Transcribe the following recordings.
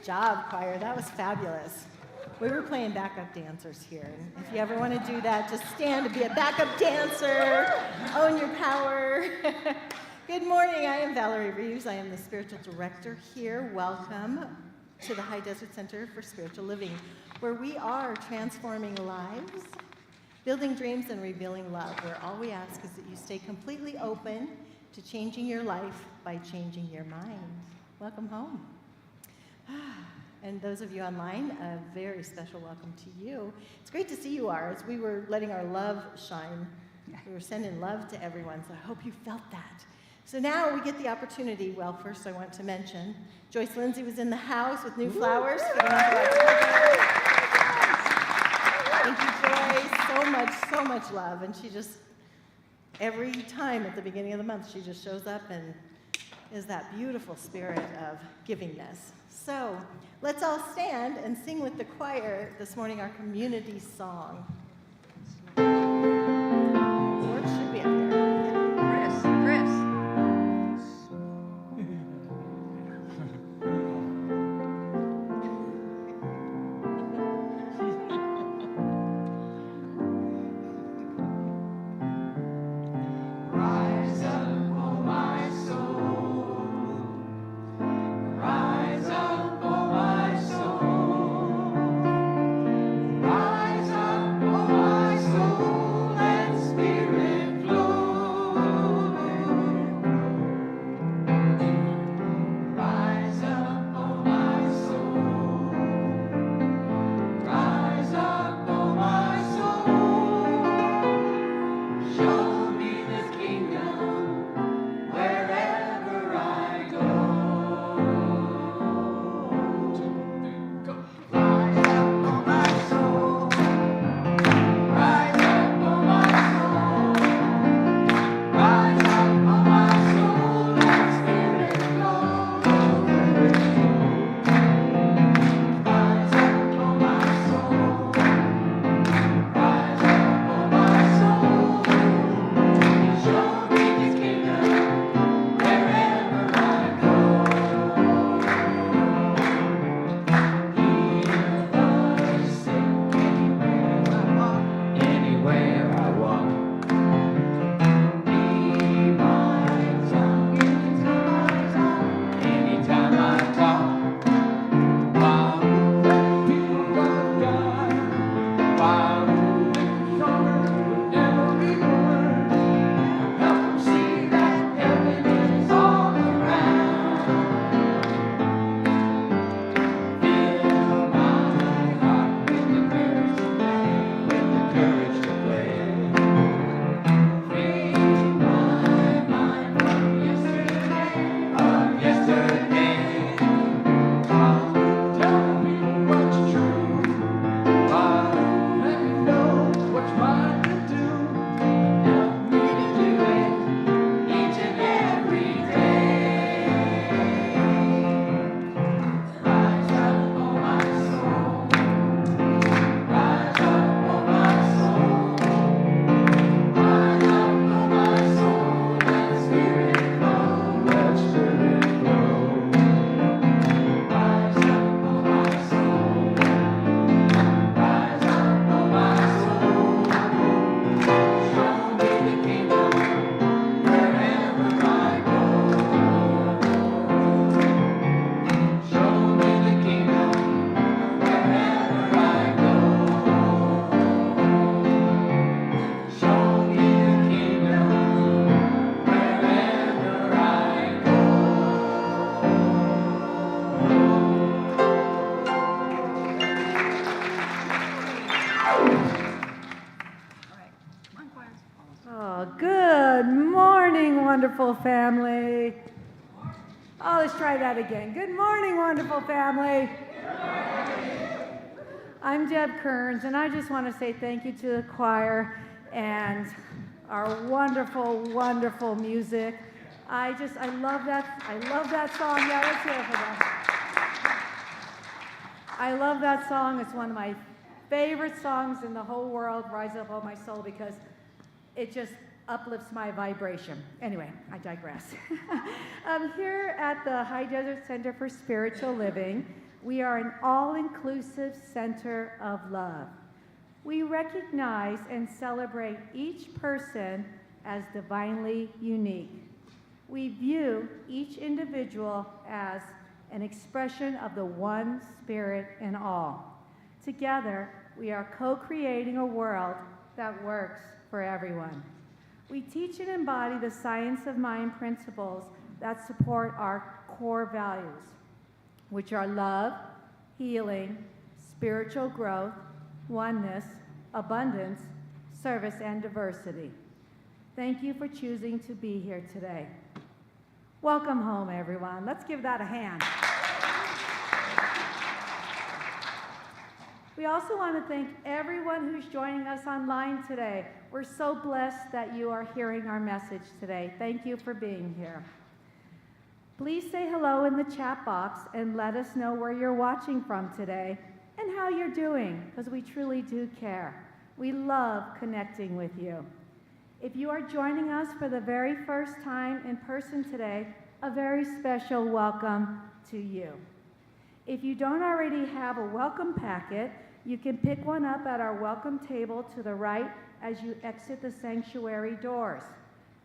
job, choir. That was fabulous. We were playing backup dancers here. And if you ever want to do that, just stand and be a backup dancer. Own your power. Good morning. I am Valerie Reeves. I am the spiritual director here. Welcome to the High Desert Center for Spiritual Living, where we are transforming lives, building dreams, and revealing love, where all we ask is that you stay completely open to changing your life by changing your mind. Welcome home. And those of you online, a very special welcome to you. It's great to see you are. As we were letting our love shine, we were sending love to everyone, so I hope you felt that. So now we get the opportunity. Well, first I want to mention, Joyce Lindsay was in the house with new flowers. Thank you, Joyce. So much love. And she just, every time at the beginning of the month, she just shows up and is that beautiful spirit of givingness. So let's all stand and sing with the choir this morning our community song. Or it should be up there. Chris. Wonderful family. Oh, let's try that again. Good morning, wonderful family. I'm Debra Kearns, and I just want to say thank you to the choir and our wonderful, wonderful music. I love that song. Yeah, let's hear it for that. I love that song. It's one of my favorite songs in the whole world, Rise Up, Oh My Soul, because it just uplifts my vibration. Anyway, I digress. Here at the High Desert Center for Spiritual Living, We are an all-inclusive center of love. We recognize and celebrate each person as divinely unique. We view each individual as an expression of the one spirit in all. Together, we are co-creating a world that works for everyone. We teach and embody the science of mind principles that support our core values, which are love, healing, spiritual growth, oneness, abundance, service, and diversity. Thank you for choosing to be here today. Welcome home, everyone. Let's give that a hand. We also want to thank everyone who's joining us online today. We're so blessed that you are hearing our message today. Thank you for being here. Please say hello in the chat box and let us know where you're watching from today and how you're doing, because we truly do care. We love connecting with you. If you are joining us for the very first time in person today, a very special welcome to you. If you don't already have a welcome packet, you can pick one up at our welcome table to the right as you exit the sanctuary doors.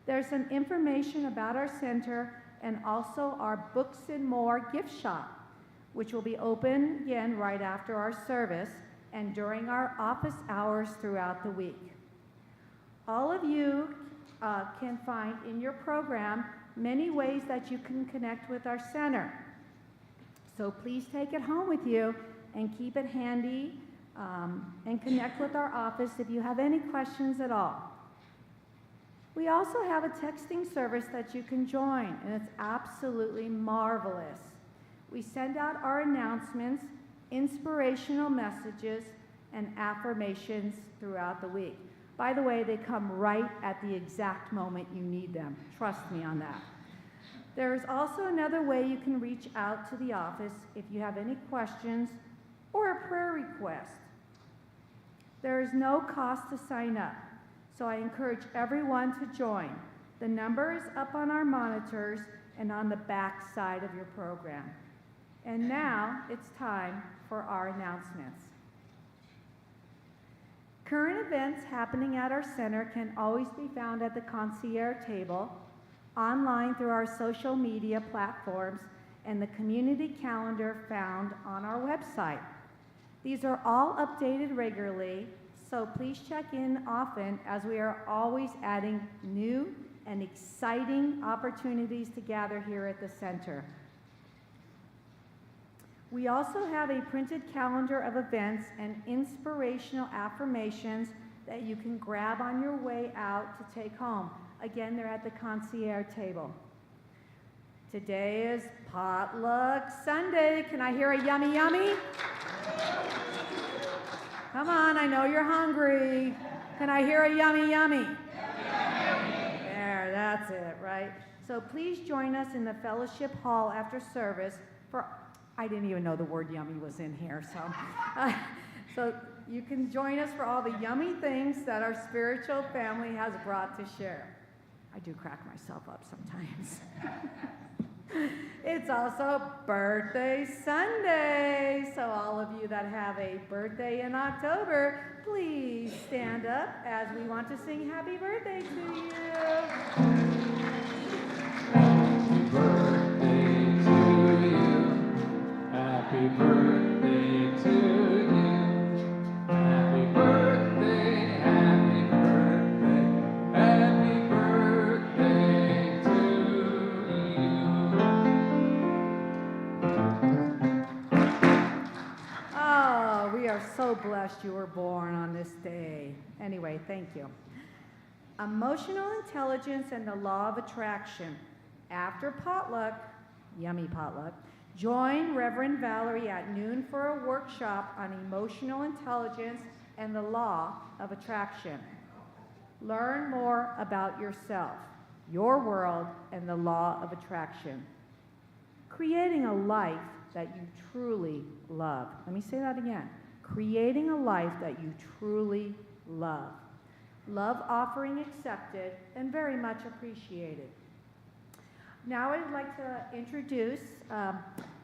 There's some information about our center and also our Books and More gift shop, which will be open again right after our service and during our office hours throughout the week. All of you can find in your program many ways that you can connect with our center. So please take it home with you and keep it handy and connect with our office if you have any questions at all. We also have a texting service that you can join, and it's absolutely marvelous. We send out our announcements, inspirational messages, and affirmations throughout the week. By the way, they come right at the exact moment you need them. Trust me on that. There is also another way you can reach out to the office if you have any questions or a prayer request. There is no cost to sign up, so I encourage everyone to join. The number is up on our monitors and on the back side of your program. And now it's time for our announcements. Current events happening at our center can always be found at the concierge table, online through our social media platforms, and the community calendar found on our website. These are all updated regularly, so please check in often as we are always adding new and exciting opportunities to gather here at the center. We also have a printed calendar of events and inspirational affirmations that you can grab on your way out to take home. Again, they're at the concierge table. Today is Potluck Sunday. Can I hear a yummy, yummy? Come on, I know you're hungry. Can I hear a yummy, yummy? There, that's it, right? So please join us in the fellowship hall after service for, I didn't even know the word yummy was in here, so you can join us for all the yummy things that our spiritual family has brought to share. I do crack myself up sometimes. It's also Birthday Sunday, so all of you that have a birthday in October, please stand up as we want to sing happy birthday to you. Happy birthday to you. Happy birthday to you. Happy birthday, happy birthday, happy birthday to you. Oh, we are so blessed you were born on this day. Anyway, thank you. Emotional intelligence and the law of attraction. After potluck, yummy potluck, join Reverend Valerie at noon for a workshop on emotional intelligence and the law of attraction. Learn more about yourself, your world, and the law of attraction. Creating a life that you truly love. Let me say that again. Creating a life that you truly love. Love offering accepted and very much appreciated. Now I'd like to introduce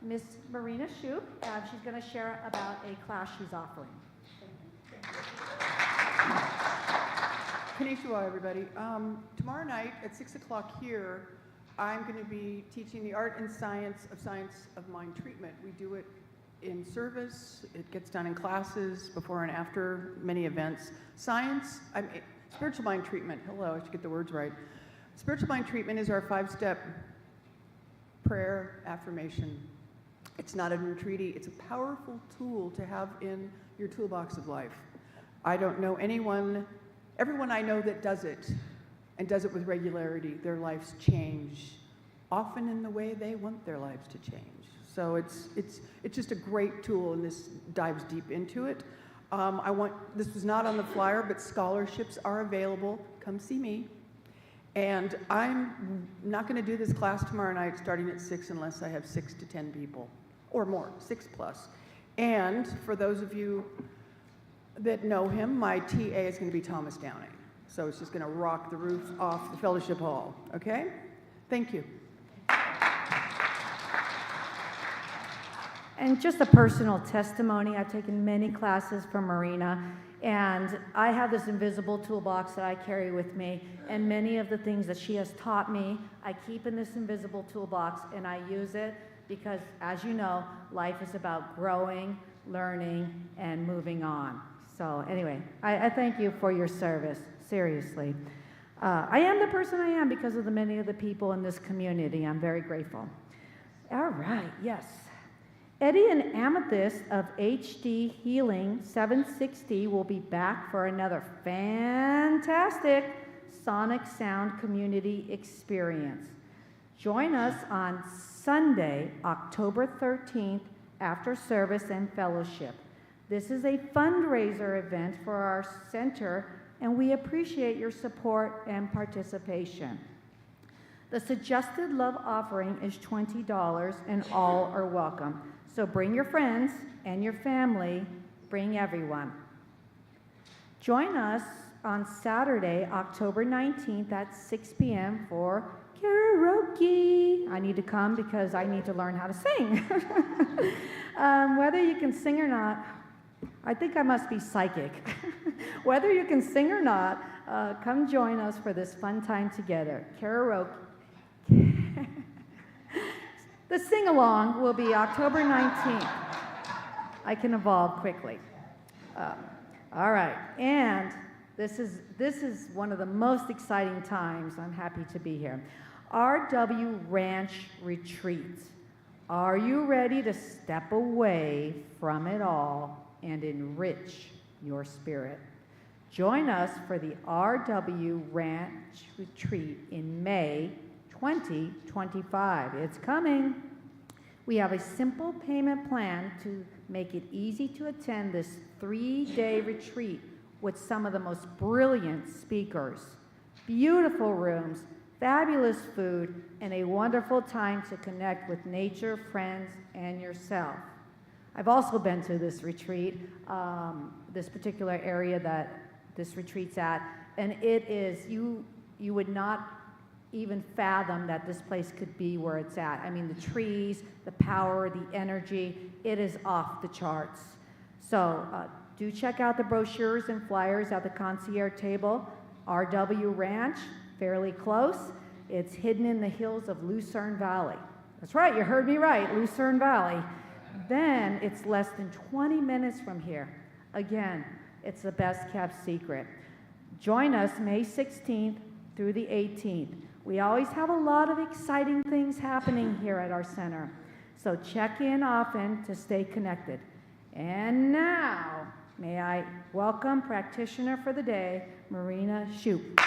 Miss Marina Shoupe. She's going to share about a class she's offering. Konnichiwa, everybody. Tomorrow night at 6 o'clock here, I'm going to be teaching the art and science of mind treatment. We do it in service. It gets done in classes, before and after many events. Spiritual mind treatment. Hello, I should get the words right. Spiritual mind treatment is our 5-step prayer affirmation. It's not a treaty. It's a powerful tool to have in your toolbox of life. I don't know everyone I know that does it, and does it with regularity, their lives change, often in the way they want their lives to change. So it's just a great tool, and this dives deep into it. This was not on the flyer, but scholarships are available. Come see me. And I'm not going to do this class tomorrow night starting at 6 unless I have 6 to 10 people, or more, 6+. And for those of you that know him, my TA is going to be Thomas Downing. So it's just going to rock the roof off the fellowship hall, okay? Thank you. And just a personal testimony, I've taken many classes from Marina, and I have this invisible toolbox that I carry with me, and many of the things that she has taught me, I keep in this invisible toolbox, and I use it because, as you know, life is about growing, learning, and moving on. So anyway, I thank you for your service, seriously. I am the person I am because of the many of the people in this community. I'm very grateful. All right, yes. Eddie and Amethyst of HD Healing 760 will be back for another fantastic sonic sound community experience. Join us on Sunday, October 13th, after service and fellowship. This is a fundraiser event for our center, and we appreciate your support and participation. The suggested love offering is $20, and all are welcome. So bring your friends and your family, bring everyone. Join us on Saturday, October 19th at 6 p.m. for karaoke. I need to come because I need to learn how to sing. Whether you can sing or not, I think I must be psychic. Whether you can sing or not, come join us for this fun time together. Karaoke. The sing-along will be October 19th. I can evolve quickly. All right, and this is one of the most exciting times. I'm happy to be here. RW Ranch Retreat. Are you ready to step away from it all and enrich your spirit? Join us for the RW Ranch Retreat in May 2025. It's coming. We have a simple payment plan to make it easy to attend this 3-day retreat with some of the most brilliant speakers, beautiful rooms, fabulous food, and a wonderful time to connect with nature, friends, and yourself. I've also been to this retreat, this particular area that this retreat's at, and it is, you would not even fathom that this place could be where it's at. I mean, the trees, the power, the energy, it is off the charts. So do check out the brochures and flyers at the concierge table. RW Ranch, fairly close. It's hidden in the hills of Lucerne Valley. That's right, you heard me right, Lucerne Valley. Then it's less than 20 minutes from here. Again, it's the best kept secret. Join us May 16th through the 18th. We always have a lot of exciting things happening here at our center. So check in often to stay connected. And now, may I welcome practitioner for the day, Marina Shoupe.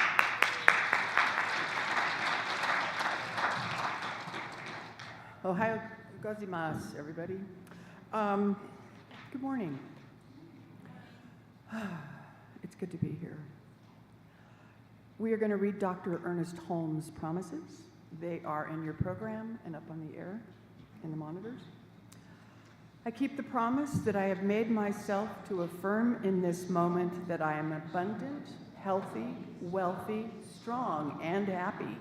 Ohio gozaimasu, everybody. Good morning. It's good to be here. We are going to read Dr. Ernest Holmes' promises. They are in your program and up on the air in the monitors. I keep the promise that I have made myself to affirm in this moment that I am abundant, healthy, wealthy, strong, and happy.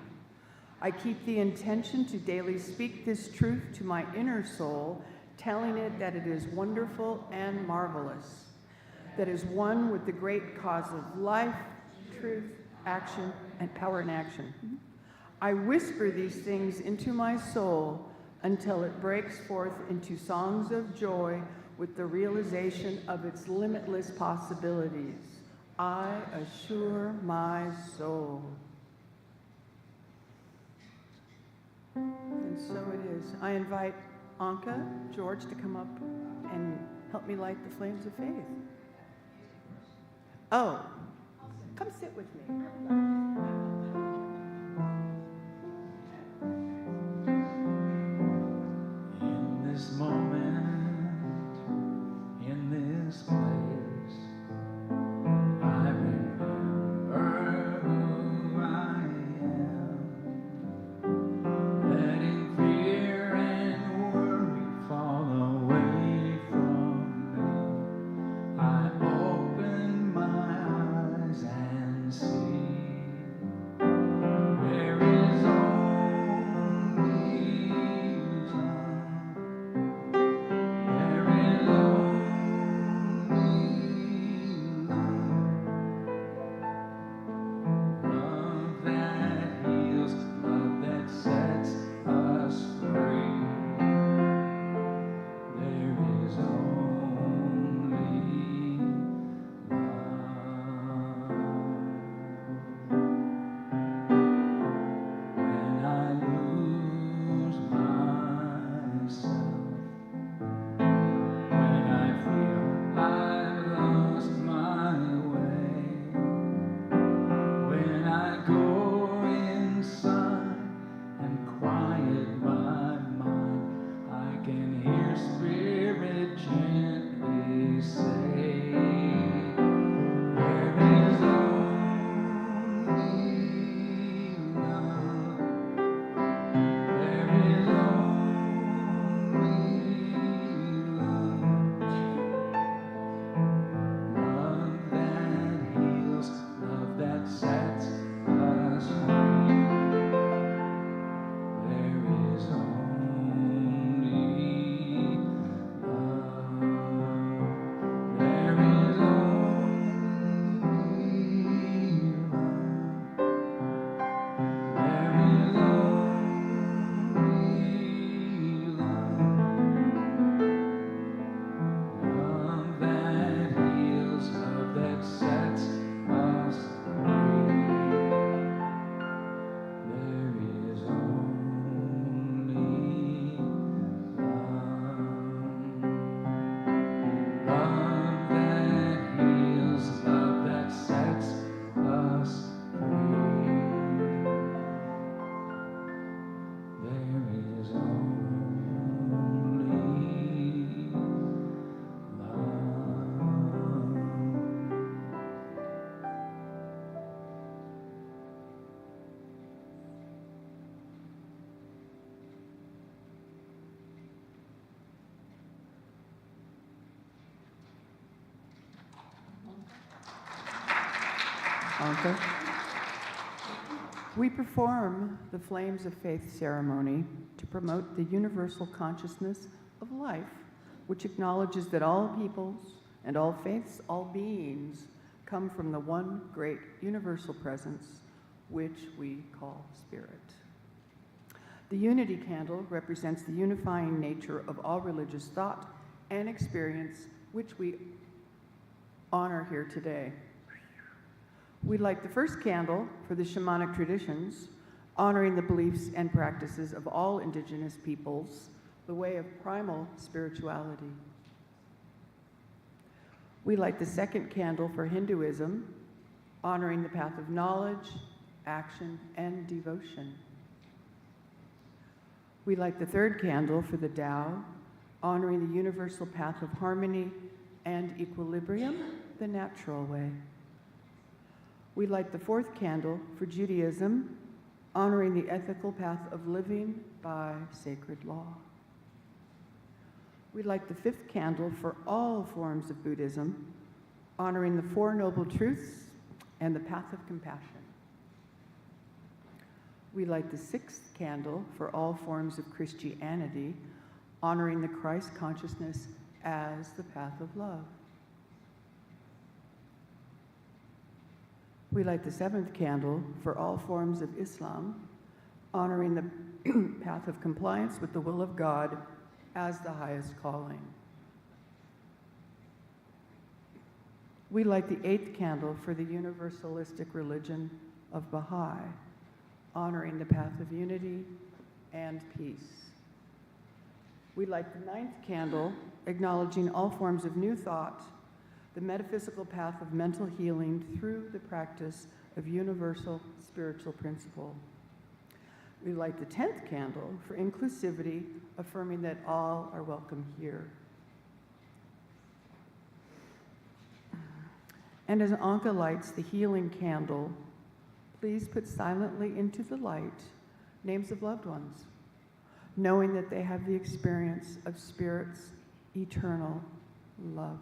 I keep the intention to daily speak this truth to my inner soul, telling it that it is wonderful and marvelous, that is one with the great cause of life, truth, action, and power in action. I whisper these things into my soul until it breaks forth into songs of joy with the realization of its limitless possibilities. I assure my soul. And so it is. I invite Annka, George, to come up and help me light the flames of faith. Oh, come sit with me. In this moment, in this place, I remember who I am, letting fear and worry fall away from me. I open my eyes and see there is only love. There is only love that heals, love that sets us free. There is only love. When I lose myself, when I feel I've lost my way, when I go inside and quiet my mind, I can hear Spirit gently say, there is only love. There is only love that heals, love that sets us free. There is only love. There is only love. There is only love that heals, love that sets us free. There is only love that heals, love that sets us free. There is only love. Annka. We perform the Flames of Faith ceremony to promote the universal consciousness of life, which acknowledges that all peoples and all faiths, all beings, come from the one great universal presence, which we call Spirit. The unity candle represents the unifying nature of all religious thought and experience, which we honor here today. We light the first candle for the shamanic traditions, honoring the beliefs and practices of all indigenous peoples, the way of primal spirituality. We light the second candle for Hinduism, honoring the path of knowledge, action, and devotion. We light the third candle for the Tao, honoring the universal path of harmony and equilibrium, the natural way. We light the fourth candle for Judaism, honoring the ethical path of living by sacred law. We light the fifth candle for all forms of Buddhism, honoring the Four Noble Truths and the path of compassion. We light the 6th candle for all forms of Christianity, honoring the Christ consciousness as the path of love. We light the 7th candle for all forms of Islam, honoring the path of compliance with the will of God as the highest calling. We light the 8th candle for the universalistic religion of Baha'i, honoring the path of unity and peace. We light the 9th candle, acknowledging all forms of new thought, the metaphysical path of mental healing through the practice of universal spiritual principle. We light the 10th candle for inclusivity, affirming that all are welcome here. And as Annka lights the healing candle, please put silently into the light names of loved ones, knowing that they have the experience of Spirit's eternal love.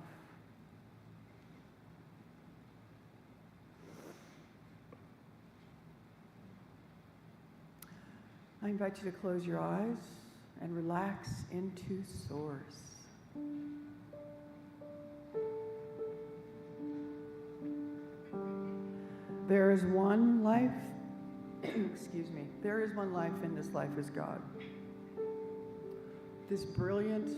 I invite you to close your eyes and relax into Source. There is one life, excuse me, there is one life, and this life is God. This brilliant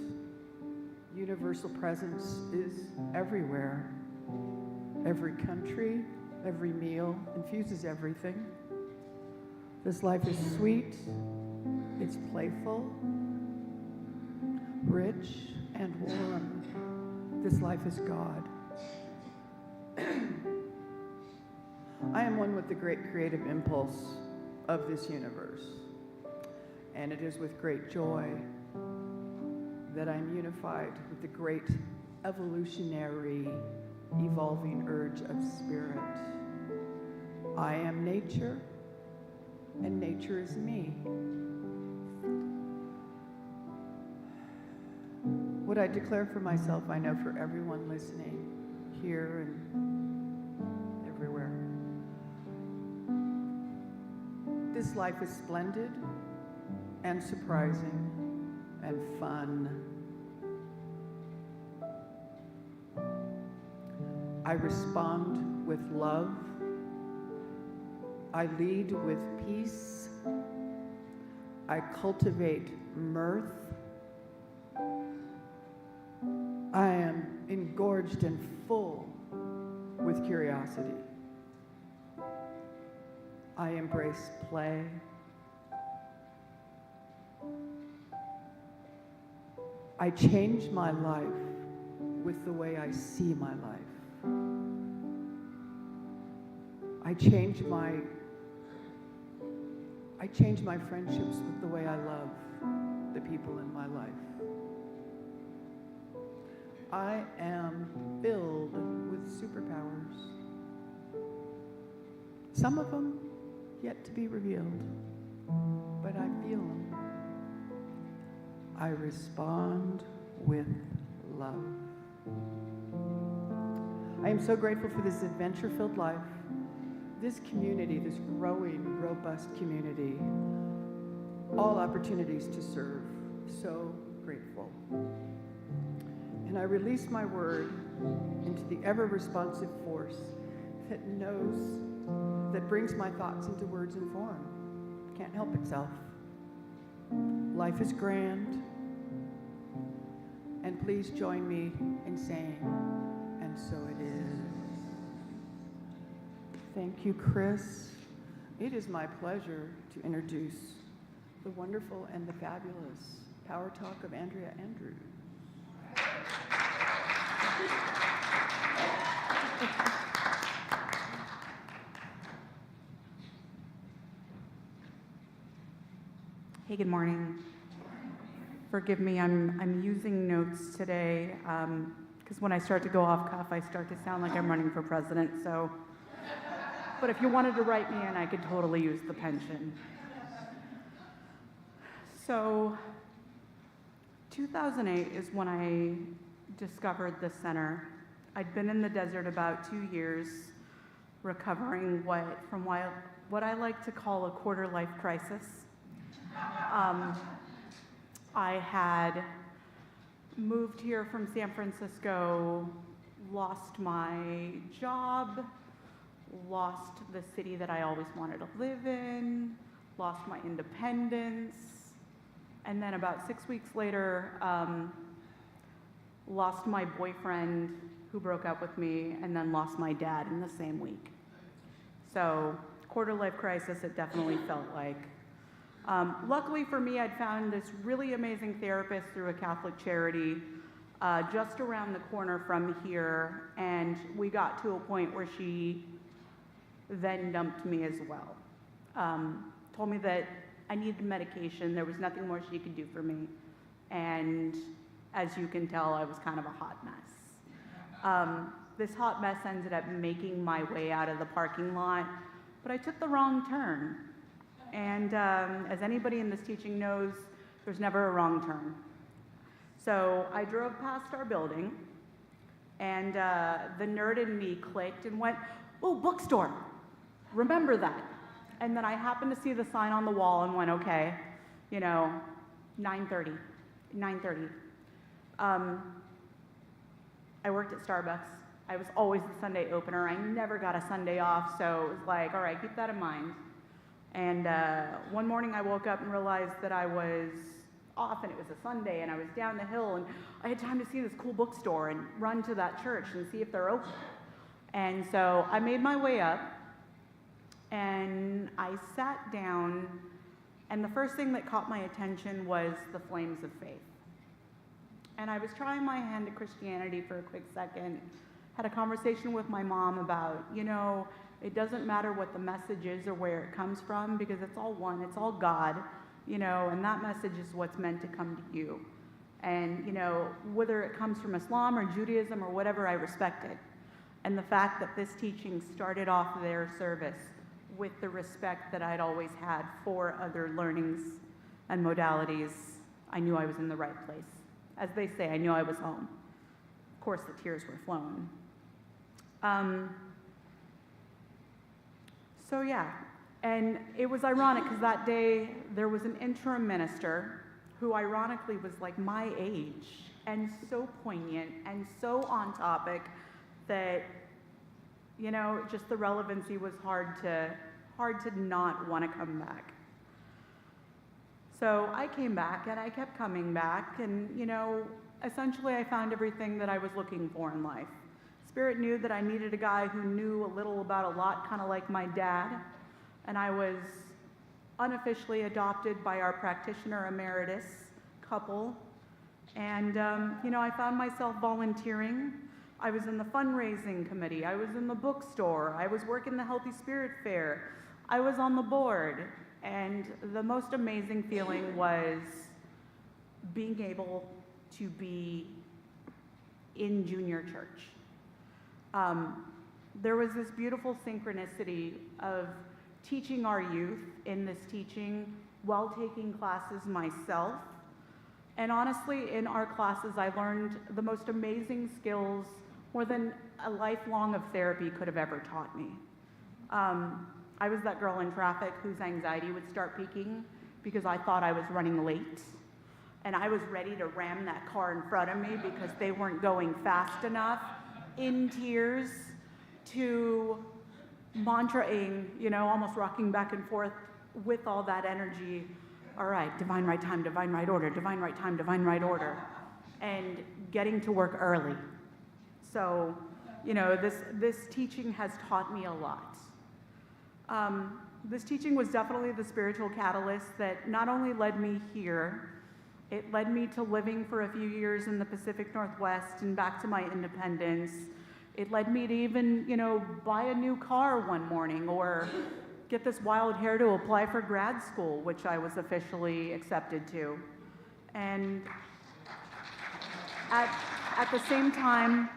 universal presence is everywhere. Every country, every meal, infuses everything. This life is sweet, it's playful, rich, and warm. This life is God. I am one with the great creative impulse of this universe, and it is with great joy that I'm unified with the great evolutionary, evolving urge of Spirit. I am nature, and nature is me. What I declare for myself, I know for everyone listening here and everywhere. This life is splendid and surprising and fun. I respond with love. I lead with peace. I cultivate mirth. I am engorged and full with curiosity. I embrace play. I change my life with the way I see my life. I change my friendships with the way I love the people in my life. I am filled with superpowers. Some of them yet to be revealed, but I feel them. I respond with love. I am so grateful for this adventure-filled life, this community, this growing, robust community, all opportunities to serve. So grateful. And I release my word into the ever-responsive force that knows, that brings my thoughts into words and form. Can't help itself. Life is grand. And please join me in saying, and so it is. Thank you, Chris. It is my pleasure to introduce the wonderful and the fabulous Power Talk of Andrea Andrews. Hey, good morning. Forgive me, I'm using notes today because when I start to go off cuff, I start to sound like I'm running for president. So, but if you wanted to write me in, I could totally use the pension. So, 2008 is when I discovered the center. I'd been in the desert about 2 years, recovering from what I like to call a quarter-life crisis. I had moved here from San Francisco, lost my job, lost the city that I always wanted to live in, lost my independence, and then about 6 weeks later, lost my boyfriend who broke up with me, and then lost my dad in the same week. So, quarter-life crisis, it definitely felt like. Luckily for me, I'd found this really amazing therapist through a Catholic charity just around the corner from here, and we got to a point where she then dumped me as well. Told me that I needed medication, there was nothing more she could do for me, and as you can tell, I was kind of a hot mess. This hot mess ended up making my way out of the parking lot, but I took the wrong turn. And as anybody in this teaching knows, there's never a wrong turn. So I drove past our building, and the nerd in me clicked and went, "Oh, bookstore, remember that." And then I happened to see the sign on the wall and went, okay, 9:30. I worked at Starbucks. I was always the Sunday opener. I never got a Sunday off, so it was like, all right, keep that in mind. And one morning I woke up and realized that I was off and it was a Sunday and I was down the hill and I had time to see this cool bookstore and run to that church and see if they're open. And so I made my way up and I sat down, and the first thing that caught my attention was the flames of faith. And I was trying my hand at Christianity for a quick second, had a conversation with my mom about, it doesn't matter what the message is or where it comes from, because it's all one, it's all God, and that message is what's meant to come to you. And, whether it comes from Islam or Judaism or whatever, I respect it. And the fact that this teaching started off their service with the respect that I'd always had for other learnings and modalities, I knew I was in the right place. As they say, I knew I was home. Of course, the tears were flowing. So yeah, and it was ironic because that day there was an interim minister who ironically was like my age and so poignant and so on topic that, just the relevancy was hard to not want to come back. So I came back and I kept coming back and, essentially I found everything that I was looking for in life. Spirit knew that I needed a guy who knew a little about a lot, kind of like my dad, and I was unofficially adopted by our practitioner emeritus couple, and I found myself volunteering. I was in the fundraising committee, I was in the bookstore, I was working the Healthy Spirit Fair, I was on the board, and the most amazing feeling was being able to be in junior church. There was this beautiful synchronicity of teaching our youth in this teaching while taking classes myself. And honestly, in our classes, I learned the most amazing skills, more than a lifelong of therapy could have ever taught me. I was that girl in traffic whose anxiety would start peaking because I thought I was running late. And I was ready to ram that car in front of me because they weren't going fast enough, in tears, to mantraing, almost rocking back and forth with all that energy. All right, divine right time, divine right order, divine right time, divine right order, and getting to work early. So, this teaching has taught me a lot. This teaching was definitely the spiritual catalyst that not only led me here, it led me to living for a few years in the Pacific Northwest and back to my independence. It led me to even, buy a new car one morning or get this wild hair to apply for grad school, which I was officially accepted to. And at the same time,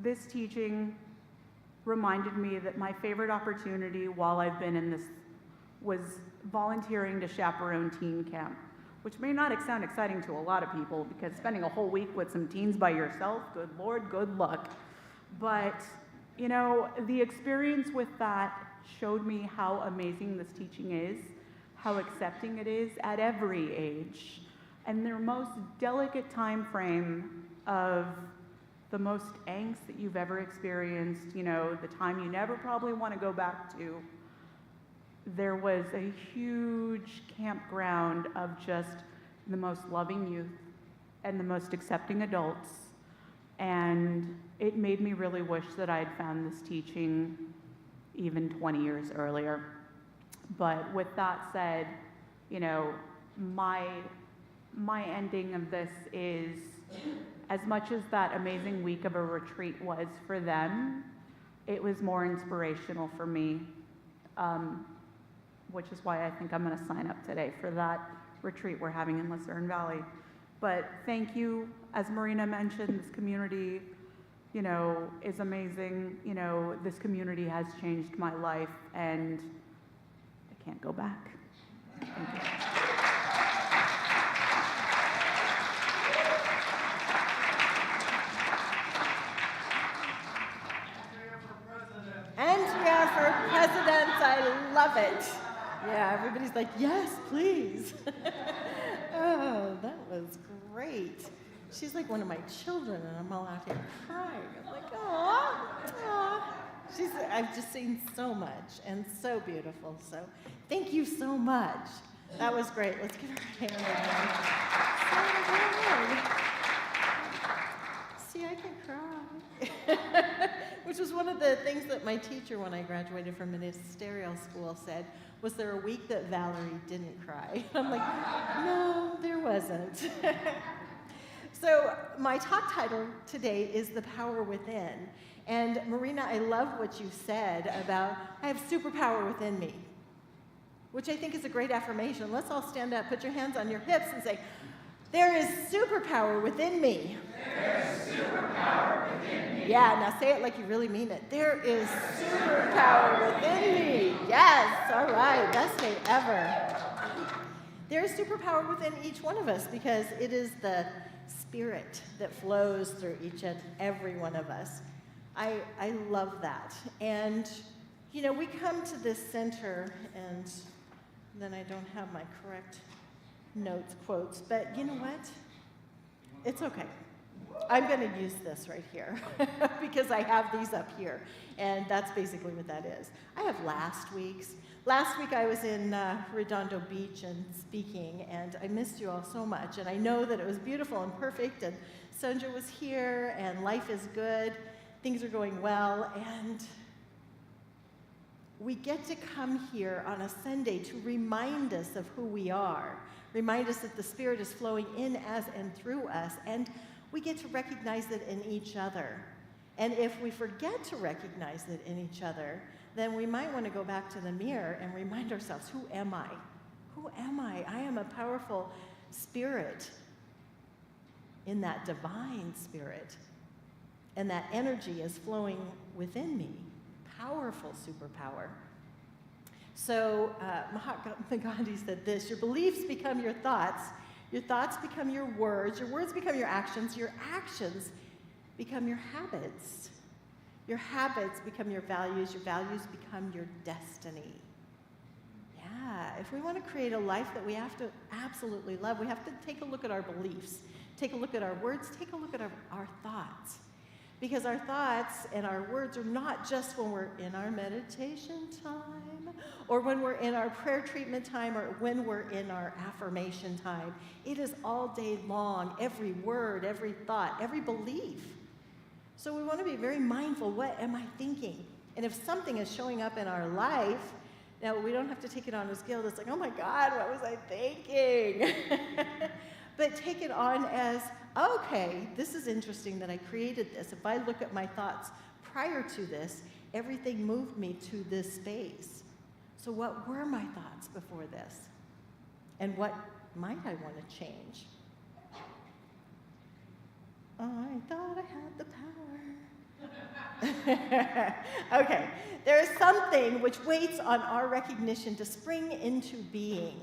this teaching reminded me that my favorite opportunity while I've been in this was volunteering to chaperone teen camp, which may not sound exciting to a lot of people because spending a whole week with some teens by yourself, good Lord, good luck. But, the experience with that showed me how amazing this teaching is, how accepting it is at every age. And their most delicate time frame of the most angst that you've ever experienced, you know, the time you never probably want to go back to, there was a huge campground of just the most loving youth and the most accepting adults. And it made me really wish that I had found this teaching even 20 years earlier. But with that said, you know, my ending of this is, as much as that amazing week of a retreat was for them, it was more inspirational for me, which is why I think I'm going to sign up today for that retreat we're having in Lucerne Valley. But thank you. As Marina mentioned, this community, you know, is amazing. You know, this community has changed my life, and I can't go back. Thank you. Andrea for president, I love it. Yeah, everybody's like, yes, please. Oh, that was great. She's like one of my children, and I'm all out here crying. I'm like, aw. I've just seen so much and so beautiful. So thank you so much. That was great. Let's give her a hand again. See, I can cry. Which was one of the things that my teacher, when I graduated from ministerial school, said, was there a week that Valerie didn't cry? I'm like, no, there wasn't. So my talk title today is The Power Within. And Marina, I love what you said about, I have superpower within me, which I think is a great affirmation. Let's all stand up, put your hands on your hips and say, there is superpower within me. There is superpower within me. Yeah, now say it like you really mean it. There is superpower within me. Yes, all right, best day ever. There is superpower within each one of us because it is the Spirit that flows through each and every one of us. I love that. And, you know, we come to this center, and then I don't have my correct notes, quotes, but you know what? It's okay. I'm going to use this right here because I have these up here, and that's basically what that is. I have last week's. Last week I was in Redondo Beach and speaking, and I missed you all so much, and I know that it was beautiful and perfect, and Sonja was here, and life is good, things are going well, and we get to come here on a Sunday to remind us of who we are, remind us that the Spirit is flowing in as and through us, and we get to recognize it in each other. And if we forget to recognize it in each other, then we might want to go back to the mirror and remind ourselves, who am I? Who am I? I am a powerful spirit in that divine spirit. And that energy is flowing within me. Powerful superpower. So Mahatma Gandhi said this, your beliefs become your thoughts become your words become your actions become your habits become your values become your destiny. Yeah, if we want to create a life that we have to absolutely love, we have to take a look at our beliefs, take a look at our words, take a look at our thoughts. Because our thoughts and our words are not just when we're in our meditation time, or when we're in our prayer treatment time, or when we're in our affirmation time. It is all day long, every word, every thought, every belief. So we want to be very mindful, what am I thinking? And if something is showing up in our life, now we don't have to take it on as guilt. It's like, oh my God, what was I thinking? But take it on as, okay, this is interesting that I created this. If I look at my thoughts prior to this, everything moved me to this space. So what were my thoughts before this? And what might I want to change? I thought I had the power. Okay, there is something which waits on our recognition to spring into being,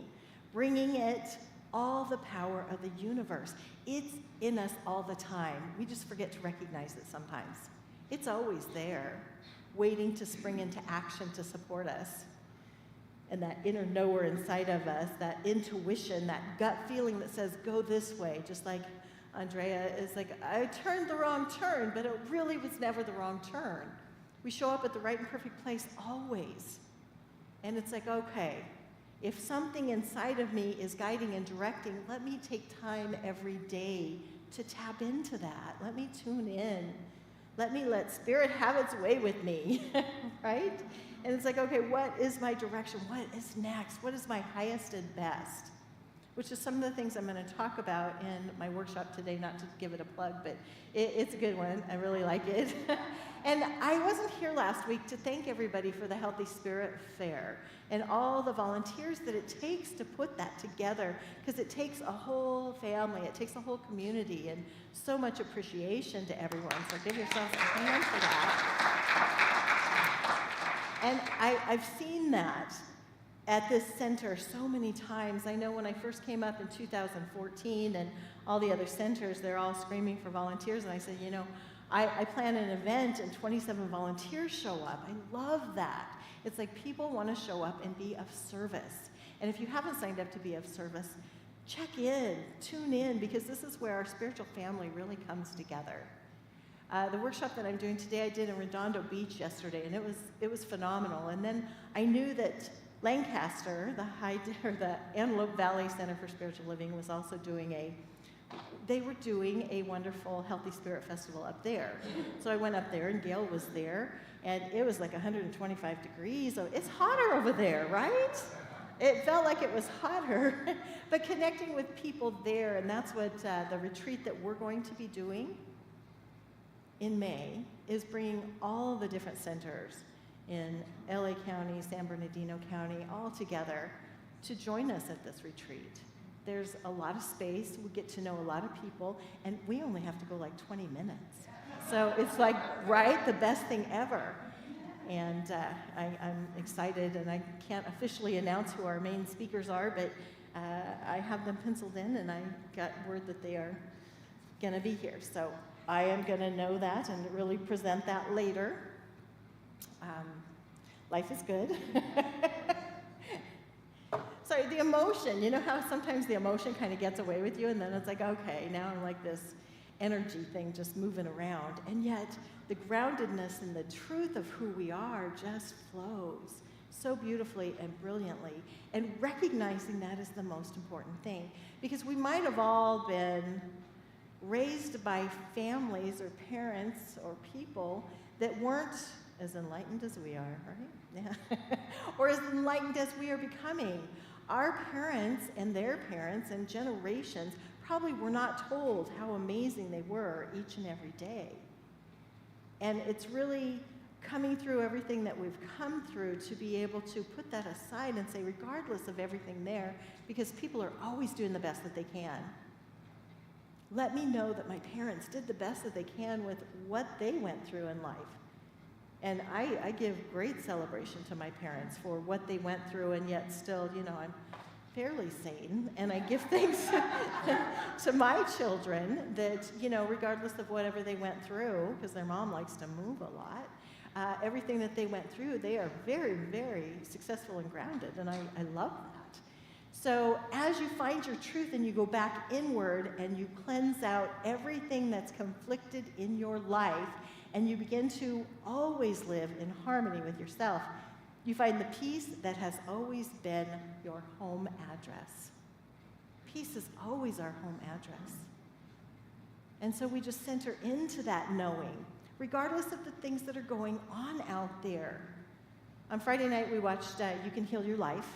bringing it all the power of the universe. It's in us all the time. We just forget to recognize it sometimes. It's always there. waiting to spring into action to support us. And that inner knower inside of us, that intuition, that gut feeling that says, go this way, just like Andrea is like, I turned the wrong turn, but it really was never the wrong turn. We show up at the right and perfect place always. And it's like, okay, if something inside of me is guiding and directing, let me take time every day to tap into that. Let me tune in. Let Spirit have its way with me, right? And it's like, okay, what is my direction? What is next? What is my highest and best? Which is some of the things I'm going to talk about in my workshop today, not to give it a plug, but it's a good one. I really like it. And I wasn't here last week to thank everybody for the Healthy Spirit Fair and all the volunteers that it takes to put that together, because it takes a whole family, it takes a whole community, and so much appreciation to everyone. So give yourselves a hand for that. And I've seen that at this center so many times. I know when I first came up in 2014 and all the other centers, they're all screaming for volunteers, and I said, you know, I plan an event and 27 volunteers show up. I love that. It's like people want to show up and be of service. And if you haven't signed up to be of service, check in, tune in, because this is where our spiritual family really comes together. The workshop that I'm doing today, I did in Redondo Beach yesterday, and it was phenomenal. And then I knew that Lancaster, the Antelope Valley Center for Spiritual Living, was also doing they were doing a wonderful Healthy Spirit Festival up there. So I went up there, and Gail was there, and it was like 125 degrees. So it's hotter over there, right? It felt like it was hotter, but connecting with people there, and that's what the retreat that we're going to be doing in May is bringing all the different centers in LA County, San Bernardino County, all together to join us at this retreat. There's a lot of space, we get to know a lot of people, and we only have to go like 20 minutes. So it's like, right, the best thing ever. And I'm excited, and I can't officially announce who our main speakers are, but I have them penciled in, and I got word that they are gonna be here. So I am gonna know that and really present that later. Life is good. Sorry, the emotion, you know how sometimes the emotion kind of gets away with you, and then it's like, okay, now I'm like this energy thing just moving around. And yet, the groundedness and the truth of who we are just flows so beautifully and brilliantly. And recognizing that is the most important thing. Because we might have all been raised by families or parents or people that weren't as enlightened as we are, right? Yeah. Or as enlightened as we are becoming. Our parents and their parents and generations probably were not told how amazing they were each and every day. And it's really coming through everything that we've come through to be able to put that aside and say, regardless of everything there, because people are always doing the best that they can. Let me know that my parents did the best that they can with what they went through in life. And I give great celebration to my parents for what they went through, and yet still, you know, I'm fairly sane. And I give thanks to my children that, you know, regardless of whatever they went through, because their mom likes to move a lot, everything that they went through, they are very, very successful and grounded, and I love that. So as you find your truth and you go back inward and you cleanse out everything that's conflicted in your life, and you begin to always live in harmony with yourself, you find the peace that has always been your home address. Peace is always our home address. And so we just center into that knowing, regardless of the things that are going on out there. On Friday night, we watched You Can Heal Your Life,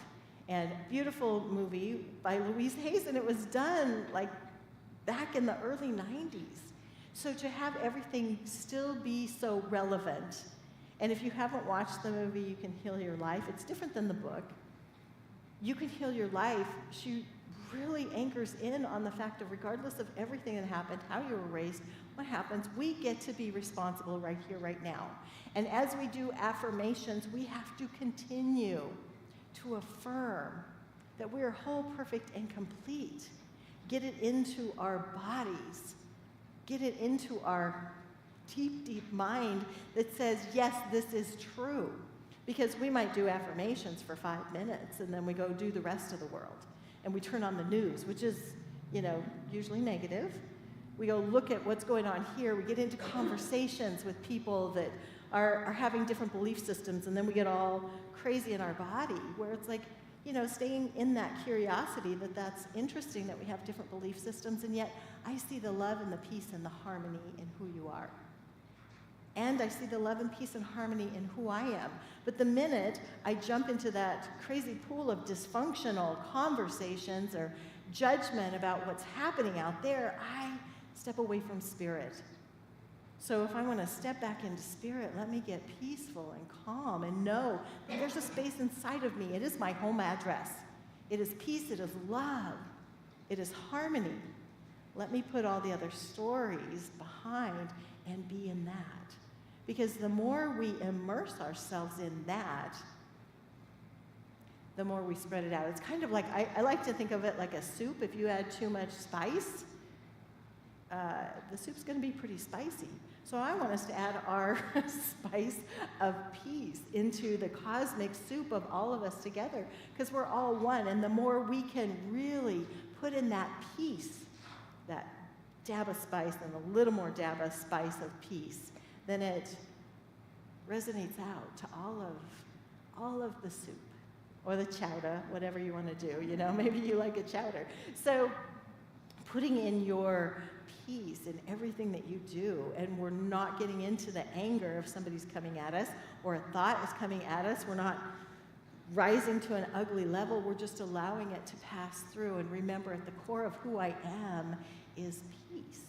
and beautiful movie by Louise Hayes, and it was done like back in the early 90s. So to have everything still be so relevant, and if you haven't watched the movie You Can Heal Your Life, it's different than the book. You Can Heal Your Life, she really anchors in on the fact of regardless of everything that happened, how you were raised, what happens, we get to be responsible right here, right now. And as we do affirmations, we have to continue to affirm that we are whole, perfect, and complete. Get it into our bodies. Get it into our deep, deep mind that says, yes, this is true. Because we might do affirmations for 5 minutes, and then we go do the rest of the world. And we turn on the news, which is, usually negative. We go look at what's going on here. We get into conversations with people that are having different belief systems, and then we get all crazy in our body, where it's like, staying in that curiosity that's interesting that we have different belief systems, and yet I see the love and the peace and the harmony in who you are. And I see the love and peace and harmony in who I am. But the minute I jump into that crazy pool of dysfunctional conversations or judgment about what's happening out there, I step away from spirit. So if I want to step back into spirit, let me get peaceful and calm and know that there's a space inside of me. It is my home address. It is peace, it is love, it is harmony. Let me put all the other stories behind and be in that. Because the more we immerse ourselves in that, the more we spread it out. It's kind of like, I like to think of it like a soup. If you add too much spice, the soup's going to be pretty spicy. So I want us to add our spice of peace into the cosmic soup of all of us together, because we're all one. And the more we can really put in that peace, that dab of spice and a little more dab of spice of peace, then it resonates out to all of the soup or the chowder, whatever you want to do. Maybe you like a chowder. So putting in your peace in everything that you do, and we're not getting into the anger if somebody's coming at us or a thought is coming at us. We're not rising to an ugly level. We're just allowing it to pass through, and remember, at the core of who I am is peace.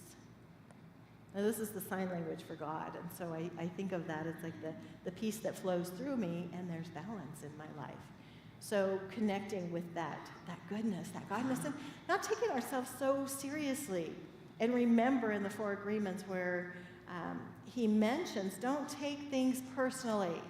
Now, this is the sign language for God, and so I think of that as like the peace that flows through me, and there's balance in my life. So connecting with that goodness, that godness, and not taking ourselves so seriously. And remember in the 4 agreements where he mentions, don't take things personally.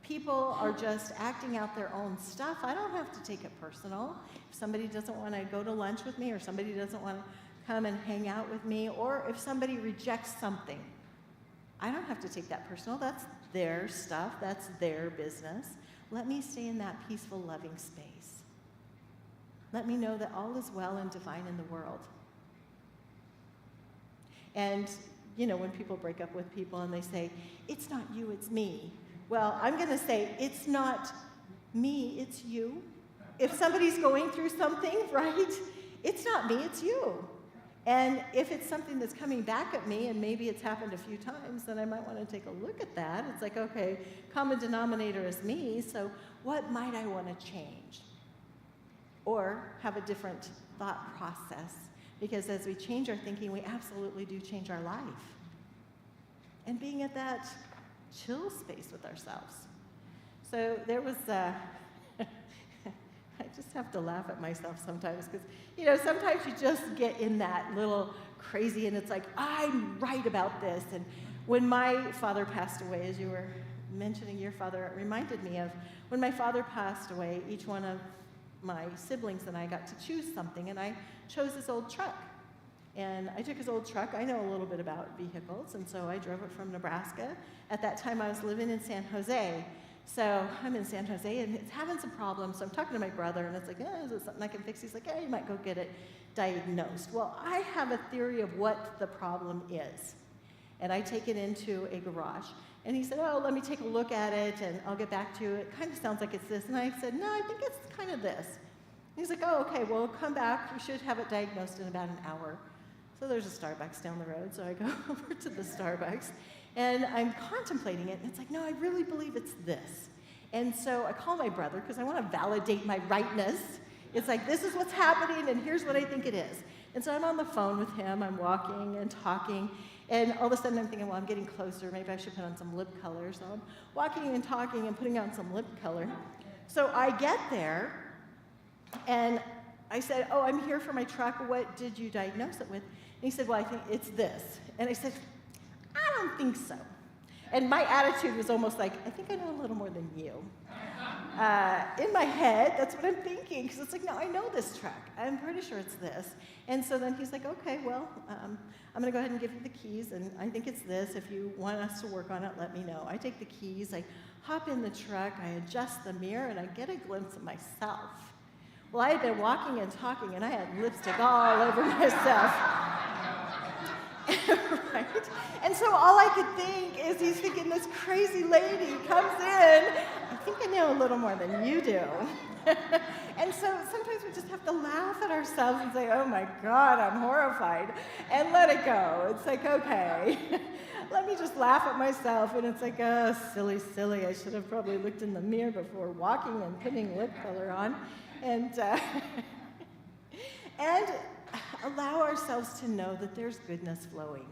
People are just acting out their own stuff. I don't have to take it personal. If somebody doesn't want to go to lunch with me, or somebody doesn't want to come and hang out with me, or if somebody rejects something, I don't have to take that personal. That's their stuff. That's their business. Let me stay in that peaceful, loving space. Let me know that all is well and divine in the world. And, when people break up with people and they say, it's not you, it's me. Well, I'm going to say, it's not me, it's you. If somebody's going through something, right, it's not me, it's you. And if it's something that's coming back at me, and maybe it's happened a few times, then I might want to take a look at that. It's like, okay, common denominator is me, so what might I want to change? Or have a different thought process. Because as we change our thinking, we absolutely do change our life. And being at that chill space with ourselves. So there was, I just have to laugh at myself sometimes, because, sometimes you just get in that little crazy, and it's like, I'm right about this. And when my father passed away, as you were mentioning your father, it reminded me of when my father passed away, each one of my siblings and I got to choose something, and I chose his old truck. And I took his old truck. I know a little bit about vehicles, and so I drove it from Nebraska. At that time, I was living in San Jose. So I'm in San Jose, and it's having some problems. So I'm talking to my brother, and it's like, is it something I can fix? He's like, you might go get it diagnosed. Well, I have a theory of what the problem is. And I take it into a garage. And he said, let me take a look at it, and I'll get back to you. It kind of sounds like it's this. And I said, no, I think it's kind of this. He's like, okay, well, come back. We should have it diagnosed in about an hour. So there's a Starbucks down the road. So I go over to the Starbucks, and I'm contemplating it. And it's like, no, I really believe it's this. And so I call my brother, because I want to validate my rightness. It's like, this is what's happening, and here's what I think it is. And so I'm on the phone with him. I'm walking and talking. And all of a sudden I'm thinking, well, I'm getting closer. Maybe I should put on some lip color. So I'm walking and talking and putting on some lip color. So I get there, and I said, I'm here for my truck. What did you diagnose it with? And he said, well, I think it's this. And I said, I don't think so. And my attitude was almost like, I think I know a little more than you. in my head, that's what I'm thinking, because it's like, no, I know this truck. I'm pretty sure it's this. And so then he's like, okay, well, I'm going to go ahead and give you the keys, and I think it's this. If you want us to work on it, let me know. I take the keys, I hop in the truck, I adjust the mirror, and I get a glimpse of myself. Well, I had been walking and talking, and I had lipstick all over myself. Right? And so all I could think is he's thinking, this crazy lady comes in, I think I know a little more than you do. And so sometimes we just have to laugh at ourselves and say, oh my God, I'm horrified, and let it go. It's like, okay, let me just laugh at myself. And it's like, oh, silly, silly. I should have probably looked in the mirror before walking and putting lip color on. And allow ourselves to know that there's goodness flowing.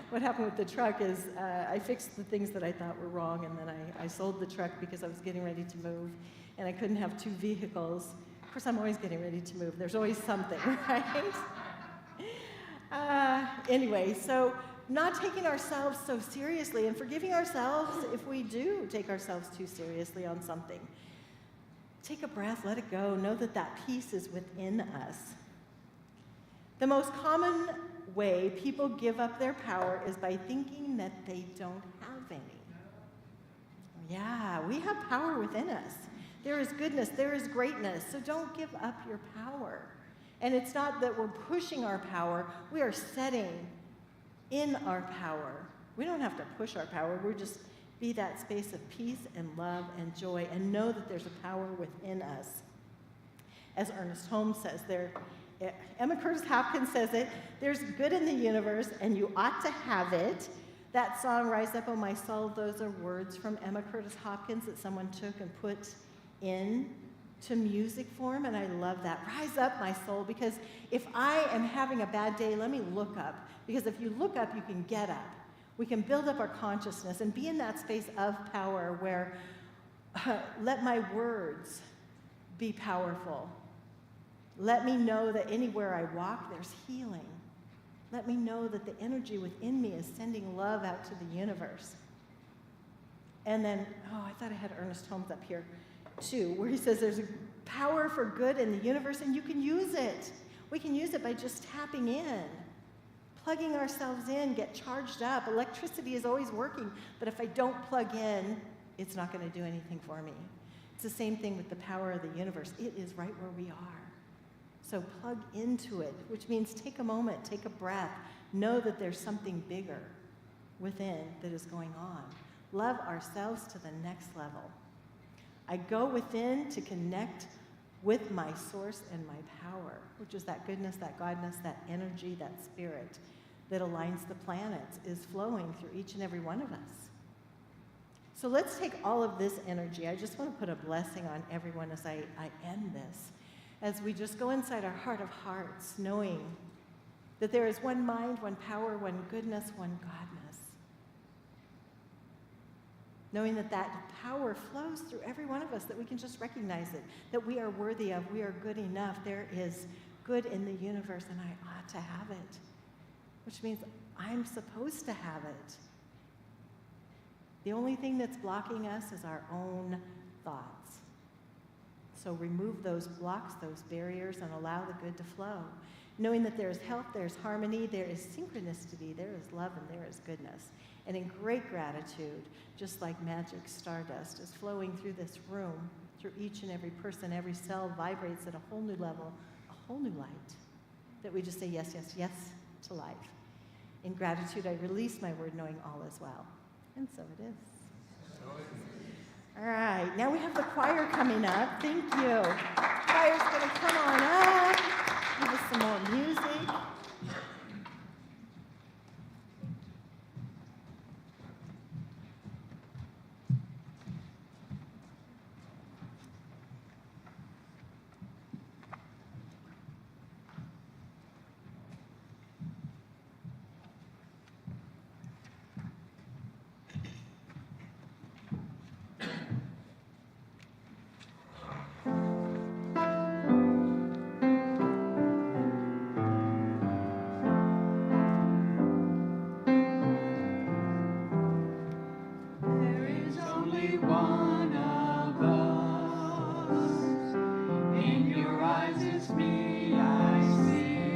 What happened with the truck is I fixed the things that I thought were wrong, and then I sold the truck because I was getting ready to move, and I couldn't have 2 vehicles. Of course, I'm always getting ready to move. There's always something, right? Anyway, so not taking ourselves so seriously and forgiving ourselves if we do take ourselves too seriously on something. Take a breath, let it go, know that that peace is within us. The most common way people give up their power is by thinking that they don't have any. Yeah, we have power within us. There is goodness, there is greatness, so don't give up your power. And it's not that we're pushing our power, we are setting in our power. We don't have to push our power, we're just be that space of peace and love and joy, and know that there's a power within us. As Ernest Holmes says, Emma Curtis Hopkins says it, there's good in the universe and you ought to have it. That song, Rise Up, Oh My Soul, those are words from Emma Curtis Hopkins that someone took and put in to music form, and I love that. Rise up, my soul, because if I am having a bad day, let me look up, because if you look up, you can get up. We can build up our consciousness and be in that space of power where let my words be powerful. Let me know that anywhere I walk, there's healing. Let me know that the energy within me is sending love out to the universe. And then, I thought I had Ernest Holmes up here too, where he says there's a power for good in the universe and you can use it. We can use it by just tapping in. Plugging ourselves in, get charged up. Electricity is always working, but if I don't plug in, it's not going to do anything for me. It's the same thing with the power of the universe. It is right where we are. So plug into it, which means take a moment, take a breath, know that there's something bigger within that is going on. Love ourselves to the next level. I go within to connect with my source and my power, which is that goodness, that godness, that energy, that spirit that aligns the planets is flowing through each and every one of us. So let's take all of this energy. I just want to put a blessing on everyone as I end this, as we just go inside our heart of hearts, knowing that there is one mind, one power, one goodness, one godness. Knowing that that power flows through every one of us, that we can just recognize it, that we are worthy of, we are good enough. There is good in the universe, and I ought to have it, which means I'm supposed to have it. The only thing that's blocking us is our own thoughts. So remove those blocks, those barriers, and allow the good to flow. Knowing that there is health, there's harmony, there is synchronicity, there is love, and there is goodness. And in great gratitude, just like magic stardust is flowing through this room, through each and every person, every cell vibrates at a whole new level, a whole new light, that we just say yes, yes, yes to life. In gratitude, I release my word knowing all is well. And so it is. All right, now we have the choir coming up. Thank you. Choir's going to come on up, give us some more music. me I see.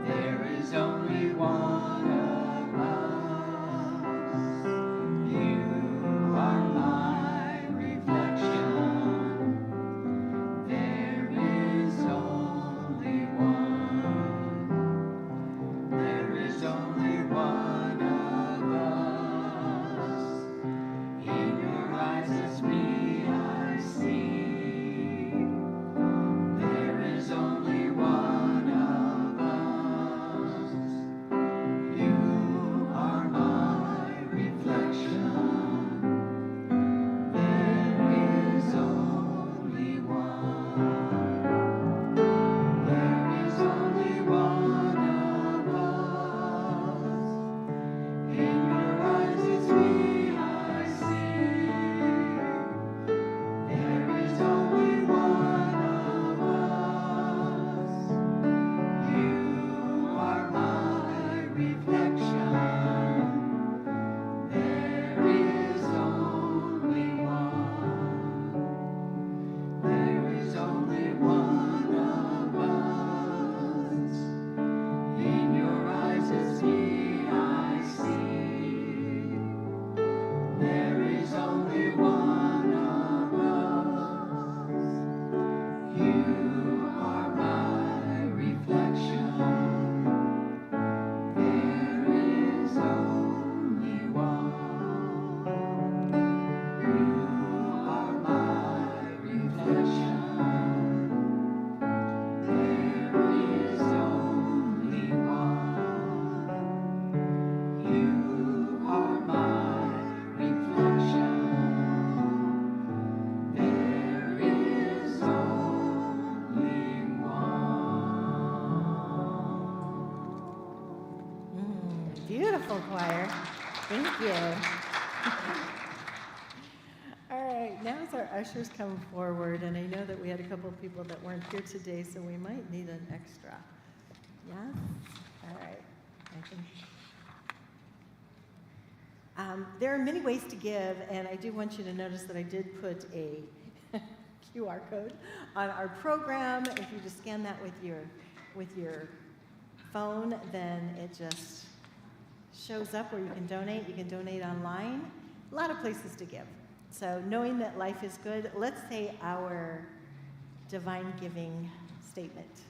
There is only one of us. You are my reflection. There is only one. There is only one of us. In your eyes it's me I see. There is only one of us. You are my reflection. There is only one. There is only one of us. In your eyes it's me I see. There is only one of us. You are my reflection. There is only one. There is only one of us. In your eyes it's me I see. There is only one of us. You are my reflection. There is only one. You are my reflection. There is only one. You are my reflection. There is only one. Beautiful choir. Thank you. All right, now as our ushers come forward, and I know that we had a couple of people that weren't here today, so we might need an extra. Yes? All right. I think. There are many ways to give, and I do want you to notice that I did put a QR code on our program. If you just scan that with your phone, then it just shows up where you can donate. You can donate online. A lot of places to give. So knowing that life is good, let's say our divine giving statement.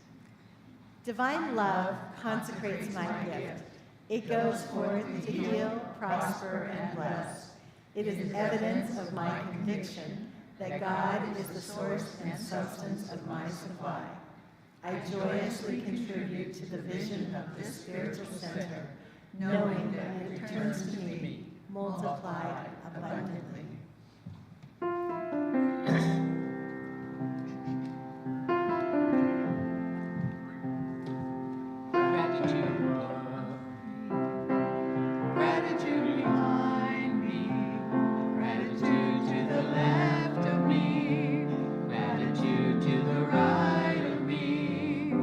Divine love consecrates my gift. It goes forth to heal, prosper, and bless. It is evidence of my conviction that God is the source and substance of my supply. I joyously contribute to the vision of this spiritual center, knowing that it returns to me, multiplied abundantly. Gratitude, gratitude behind me, gratitude to the left of me, gratitude to the right of me,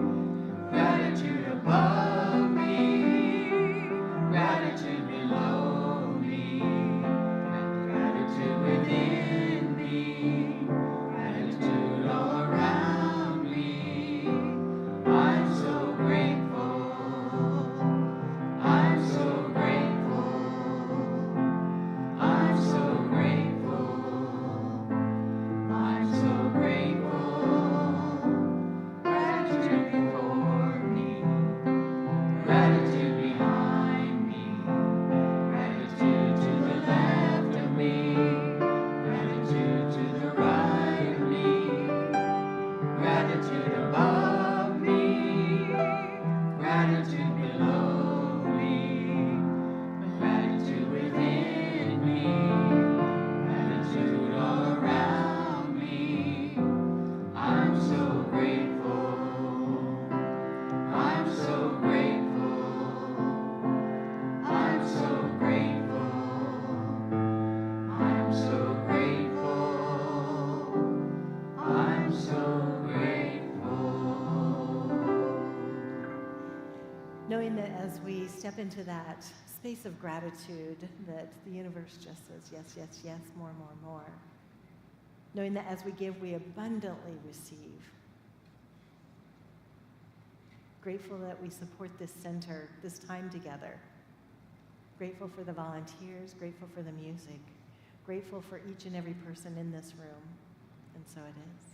gratitude above me, gratitude below me, gratitude within me, gratitude all around me. I'm so grateful. I'm so grateful. I'm so grateful. I'm so grateful. Gratitude before me, gratitude behind me, gratitude to the left of me, gratitude to the right of me, gratitude above me, gratitude below me, gratitude within me, gratitude all around me. I'm so grateful. I'm so grateful. I'm so grateful. I'm so grateful. I'm so grateful. Knowing that as we step into that space of gratitude, that the universe just says yes, yes, yes, more, more, more. Knowing that as we give, we abundantly receive. Grateful that we support this center, this time together. Grateful for the volunteers, grateful for the music, grateful for each and every person in this room. And so it is.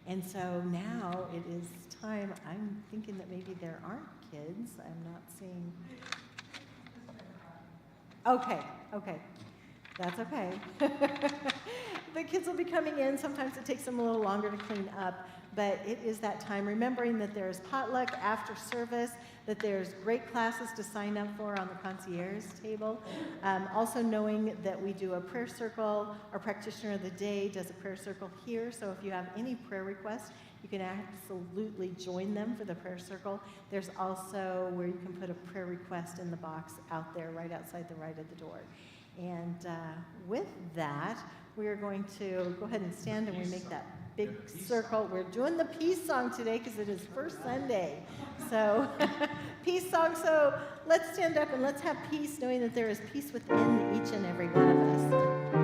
And so now it is time. I'm thinking that maybe there aren't kids. I'm not seeing. Okay. That's okay. The kids will be coming in. Sometimes it takes them a little longer to clean up, but it is that time. Remembering that there's potluck after service, that there's great classes to sign up for on the concierge table. Also knowing that we do a prayer circle. Our practitioner of the day does a prayer circle here, so if you have any prayer requests, you can absolutely join them for the prayer circle. There's also where you can put a prayer request in the box out there, right outside the right of the door. And with that, we are going to go ahead and stand and we make that big circle. We're doing the peace song today because it is first Sunday. So peace song. So let's stand up and let's have peace, knowing that there is peace within each and every one of us.